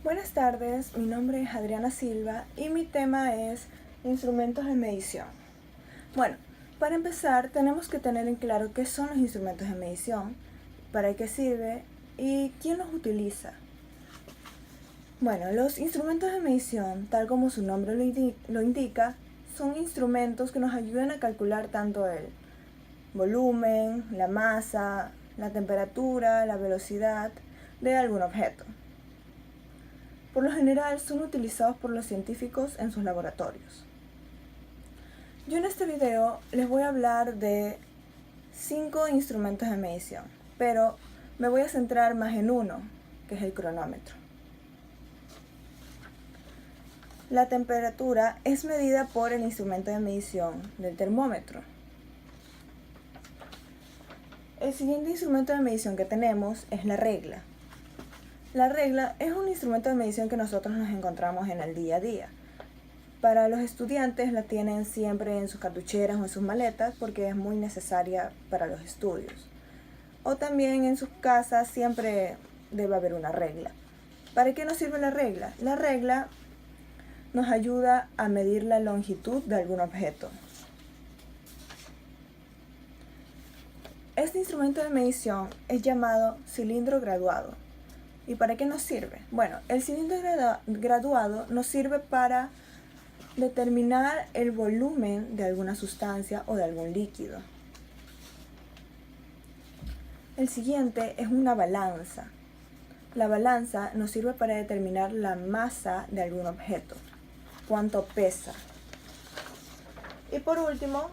Buenas tardes, mi nombre es Adriana Silva y mi tema es instrumentos de medición. Bueno, para empezar tenemos que tener en claro qué son los instrumentos de medición, para qué sirve y quién los utiliza. Bueno, los instrumentos de medición, tal como su nombre lo indica, son instrumentos que nos ayudan a calcular tanto el volumen, la masa, la temperatura, la velocidad de algún objeto. Por lo general son utilizados por los científicos en sus laboratorios. Yo en este video les voy a hablar de 5 instrumentos de medición, pero me voy a centrar más en uno, que es el cronómetro. La temperatura es medida por el instrumento de medición del termómetro. El siguiente instrumento de medición que tenemos es la regla. La regla es un instrumento de medición que nosotros nos encontramos en el día a día. Para los estudiantes la tienen siempre en sus cartucheras o en sus maletas porque es muy necesaria para los estudios. O también en sus casas siempre debe haber una regla. ¿Para qué nos sirve la regla? La regla nos ayuda a medir la longitud de algún objeto. Este instrumento de medición es llamado cilindro graduado. ¿Y para qué nos sirve? Bueno, el cilindro graduado nos sirve para determinar el volumen de alguna sustancia o de algún líquido. El siguiente es una balanza. La balanza nos sirve para determinar la masa de algún objeto, cuánto pesa. Y por último,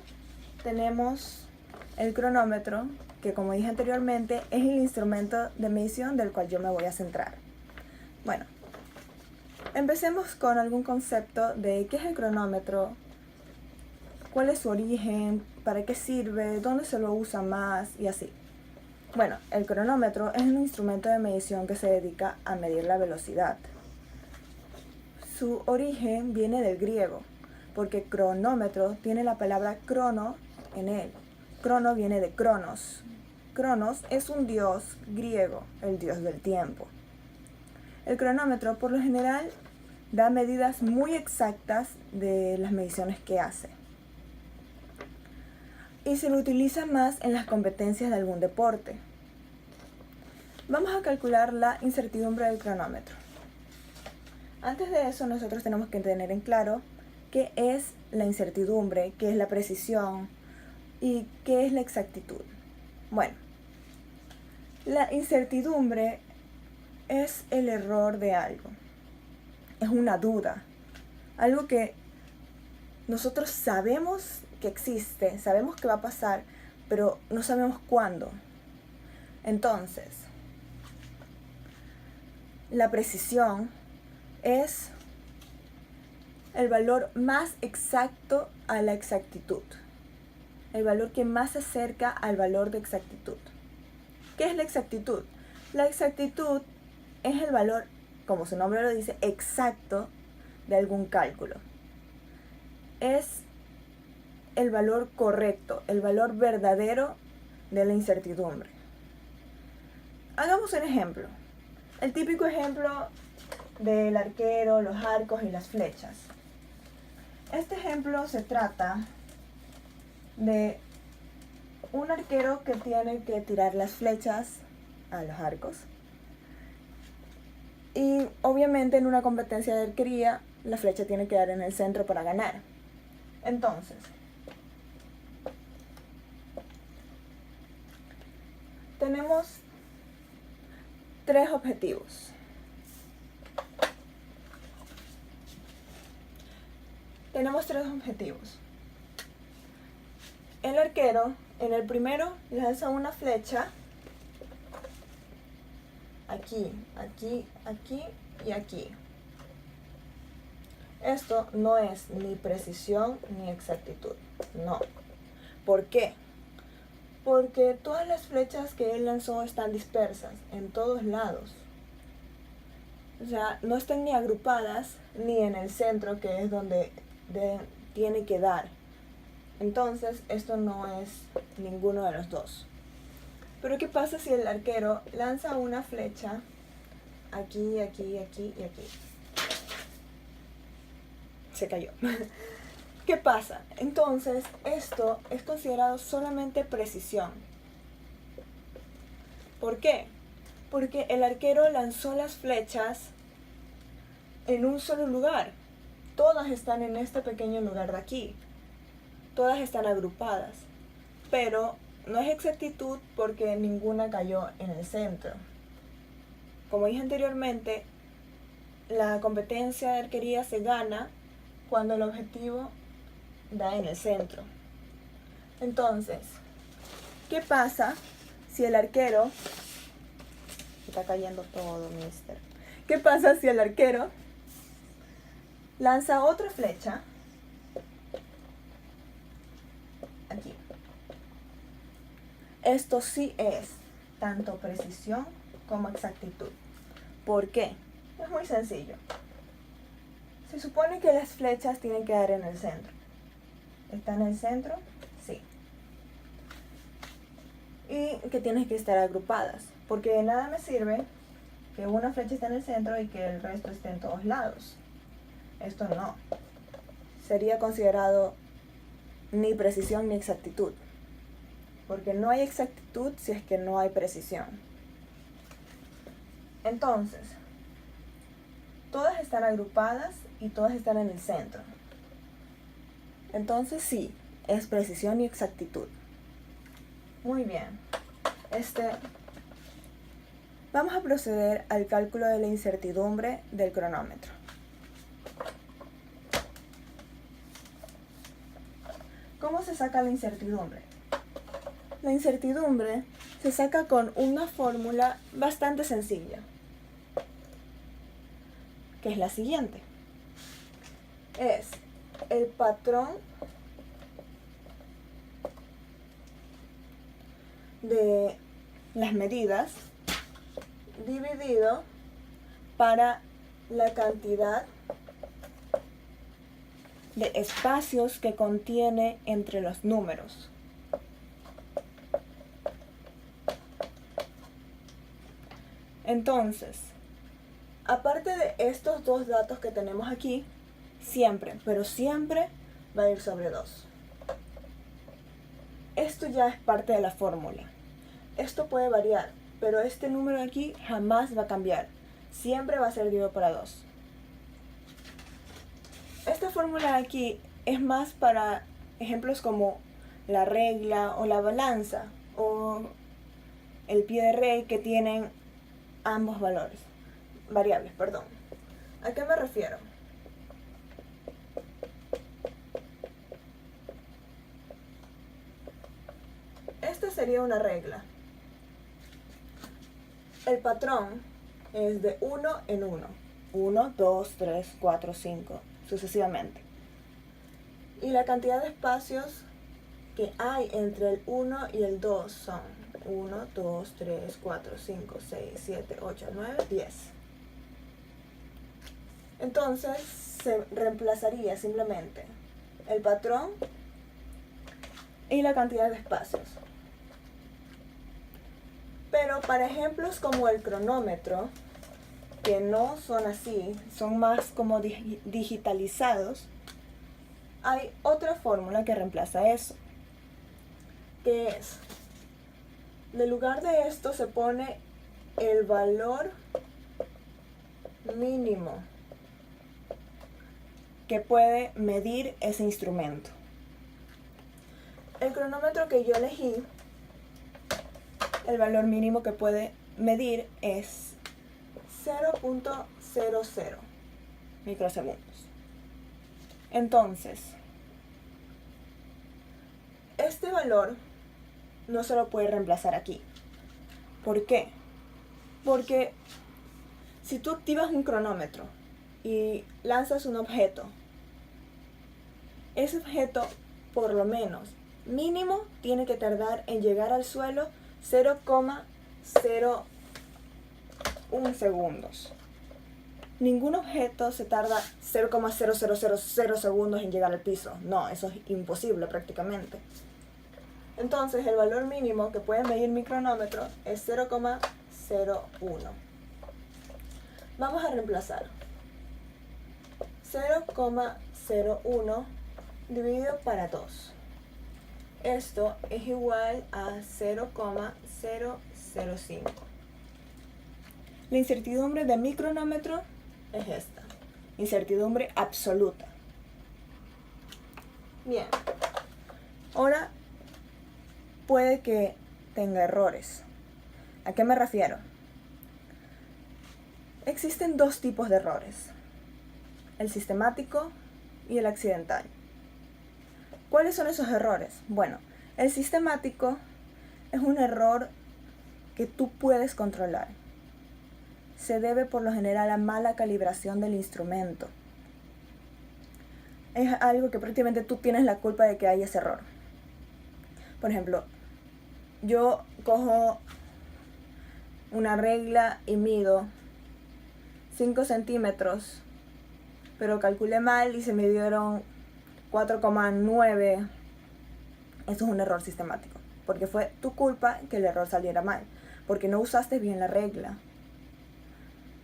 tenemos el cronómetro, que como dije anteriormente, es el instrumento de medición del cual yo me voy a centrar. Bueno, empecemos con algún concepto de qué es el cronómetro, cuál es su origen, para qué sirve, dónde se lo usa más y así. Bueno, el cronómetro es un instrumento de medición que se dedica a medir la velocidad. Su origen viene del griego, porque cronómetro tiene la palabra crono en él. Crono viene de Cronos. Cronos es un dios griego, el dios del tiempo. El cronómetro, por lo general, da medidas muy exactas de las mediciones que hace. Y se lo utiliza más en las competencias de algún deporte. Vamos a calcular la incertidumbre del cronómetro. Antes de eso, nosotros tenemos que tener en claro qué es la incertidumbre, qué es la precisión y qué es la exactitud. Bueno, la incertidumbre es el error de algo, es una duda, algo que nosotros sabemos que existe, sabemos que va a pasar, pero no sabemos cuándo. Entonces, la precisión es el valor más exacto a la exactitud, el valor que más se acerca al valor de exactitud. ¿Qué es la exactitud? La exactitud es el valor, como su nombre lo dice, exacto de algún cálculo. Es el valor correcto, el valor verdadero de la incertidumbre. Hagamos un ejemplo. El típico ejemplo del arquero, los arcos y las flechas. Este ejemplo se trata de un arquero que tiene que tirar las flechas a los arcos. Y obviamente en una competencia de arquería, la flecha tiene que dar en el centro para ganar. Entonces, tenemos 3 objetivos. El arquero, en el primero, lanza una flecha aquí, aquí, aquí y aquí. Esto no es ni precisión ni exactitud, no. ¿Por qué? Porque todas las flechas que él lanzó están dispersas en todos lados. O sea, no están ni agrupadas ni en el centro, que es donde tiene que dar. Entonces, esto no es ninguno de los dos. Pero ¿qué pasa si el arquero lanza una flecha aquí, aquí, aquí y aquí. Se cayó. ¿Qué pasa? Entonces, esto es considerado solamente precisión. ¿Por qué? Porque el arquero lanzó las flechas en un solo lugar. Todas están en este pequeño lugar de aquí. Todas están agrupadas. Pero no es exactitud porque ninguna cayó en el centro. Como dije anteriormente, la competencia de arquería se gana cuando el objetivo da en el centro. Entonces, ¿qué pasa si el arquero... Está cayendo todo, mister. ¿Qué pasa si el arquero lanza otra flecha aquí? Esto sí es tanto precisión como exactitud. ¿Por qué? Es muy sencillo. Se supone que las flechas tienen que dar en el centro. ¿Está en el centro? Sí. Y que tienen que estar agrupadas, porque de nada me sirve que una flecha esté en el centro y que el resto esté en todos lados. Esto no. Sería considerado ni precisión ni exactitud, porque no hay exactitud si es que no hay precisión. Entonces, todas están agrupadas y todas están en el centro. Entonces sí, es precisión y exactitud. Muy bien. Vamos a proceder al cálculo de la incertidumbre del cronómetro. ¿Cómo se saca la incertidumbre? La incertidumbre se saca con una fórmula bastante sencilla, que es la siguiente. Es el patrón de las medidas dividido para la cantidad de espacios que contiene entre los números. Entonces, aparte de estos dos datos que tenemos aquí, siempre, pero siempre va a ir sobre 2. Esto ya es parte de la fórmula. Esto puede variar, pero este número aquí jamás va a cambiar. Siempre va a ser dividido para 2. Esta fórmula de aquí es más para ejemplos como la regla o la balanza o el pie de rey que tienen ambos variables, perdón. ¿A qué me refiero? Esta sería una regla. El patrón es de 1 en 1. 1, 2, 3, 4, 5, sucesivamente. Y la cantidad de espacios que hay entre el 1 y el 2 son 1, 2, 3, 4, 5, 6, 7, 8, 9, 10. Entonces se reemplazaría simplemente el patrón y la cantidad de espacios. Pero para ejemplos como el cronómetro, que no son así, son más como digitalizados, hay otra fórmula que reemplaza eso, que es, en lugar de esto se pone el valor mínimo que puede medir ese instrumento. El cronómetro que yo elegí, el valor mínimo que puede medir es 0.00 microsegundos. Entonces, este valor no se lo puede reemplazar aquí. ¿Por qué? Porque si tú activas un cronómetro y lanzas un objeto, ese objeto por lo menos mínimo tiene que tardar en llegar al suelo 0,01 segundos. Ningún objeto se tarda 0,0000 segundos en llegar al piso. No, eso es imposible prácticamente. Entonces el valor mínimo que puede medir mi cronómetro es 0,01. Vamos a reemplazar 0,01 dividido para 2. Esto es igual a 0,005. La incertidumbre de mi cronómetro es esta. Incertidumbre absoluta. Bien. Ahora puede que tenga errores. ¿A qué me refiero? Existen dos tipos de errores. El sistemático y el accidental. ¿Cuáles son esos errores? Bueno, el sistemático es un error que tú puedes controlar. Se debe por lo general a mala calibración del instrumento. Es algo que prácticamente tú tienes la culpa de que haya ese error. Por ejemplo, yo cojo una regla y mido 5 centímetros, pero calculé mal y se me dieron 4,9. Eso es un error sistemático, porque fue tu culpa que el error saliera mal, porque no usaste bien la regla.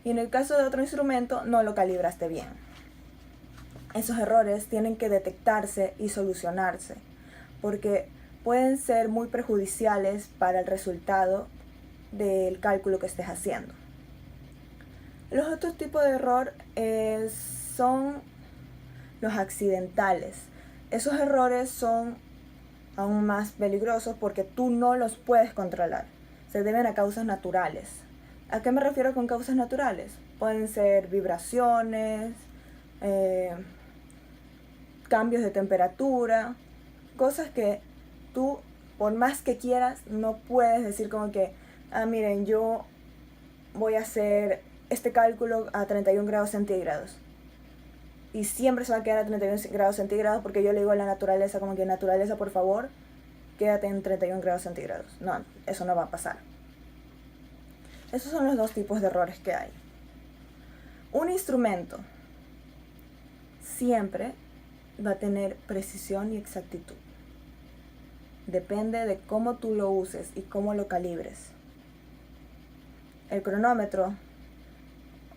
Y en el caso de otro instrumento, no lo calibraste bien. Esos errores tienen que detectarse y solucionarse, porque pueden ser muy perjudiciales para el resultado del cálculo que estés haciendo. Los otros tipos de error son los accidentales. Esos errores son aún más peligrosos porque tú no los puedes controlar. Se deben a causas naturales. ¿A qué me refiero con causas naturales? Pueden ser vibraciones, cambios de temperatura, cosas que tú, por más que quieras, no puedes decir como que, miren, yo voy a hacer este cálculo a 31 grados centígrados. Y siempre se va a quedar a 31 grados centígrados porque yo le digo a la naturaleza como que, naturaleza, por favor, quédate en 31 grados centígrados. No, eso no va a pasar. Esos son los dos tipos de errores que hay. Un instrumento siempre va a tener precisión y exactitud. Depende de cómo tú lo uses y cómo lo calibres. El cronómetro,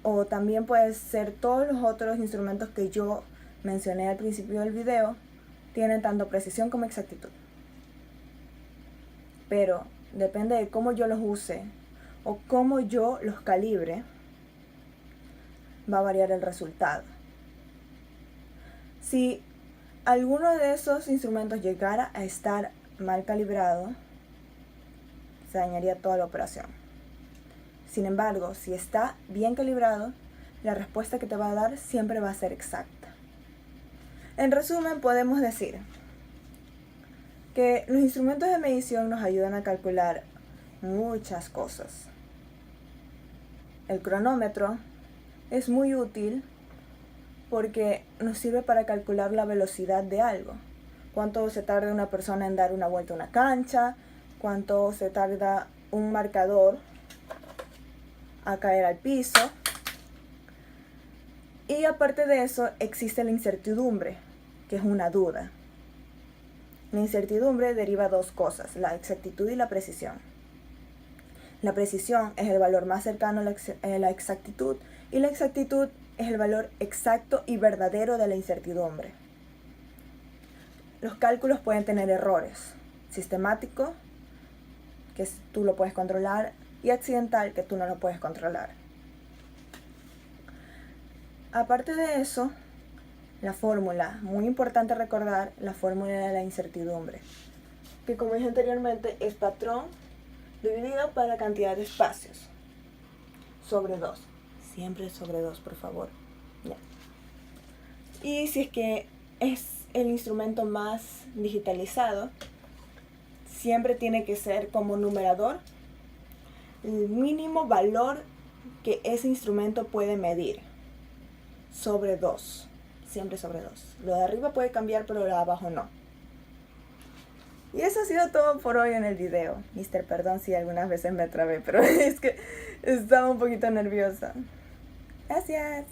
o también puede ser todos los otros instrumentos que yo mencioné al principio del video, tienen tanto precisión como exactitud. Pero depende de cómo yo los use o cómo yo los calibre, va a variar el resultado. Si alguno de esos instrumentos llegara a estar mal calibrado, se dañaría toda la operación. Sin embargo, si está bien calibrado, la respuesta que te va a dar siempre va a ser exacta. En resumen, podemos decir que los instrumentos de medición nos ayudan a calcular muchas cosas. El cronómetro es muy útil porque nos sirve para calcular la velocidad de algo. Cuánto se tarda una persona en dar una vuelta a una cancha, cuánto se tarda un marcador a caer al piso. Y aparte de eso, existe la incertidumbre, que es una duda. La incertidumbre deriva de dos cosas, la exactitud y la precisión. La precisión es el valor más cercano a la exactitud, y la exactitud es el valor exacto y verdadero de la incertidumbre. Los cálculos pueden tener errores. Sistemático, que tú lo puedes controlar, y accidental, que tú no lo puedes controlar. Aparte de eso, la fórmula, muy importante recordar la fórmula de la incertidumbre, que como dije anteriormente es patrón dividido por la cantidad de espacios sobre 2. Siempre sobre 2, por favor. Ya. Y si es que es el instrumento más digitalizado, siempre tiene que ser como numerador el mínimo valor que ese instrumento puede medir, sobre 2. Siempre sobre 2. Lo de arriba puede cambiar, pero lo de abajo no. Y eso ha sido todo por hoy en el video. Mister, perdón si algunas veces me trabé, pero es que estaba un poquito nerviosa. Gracias.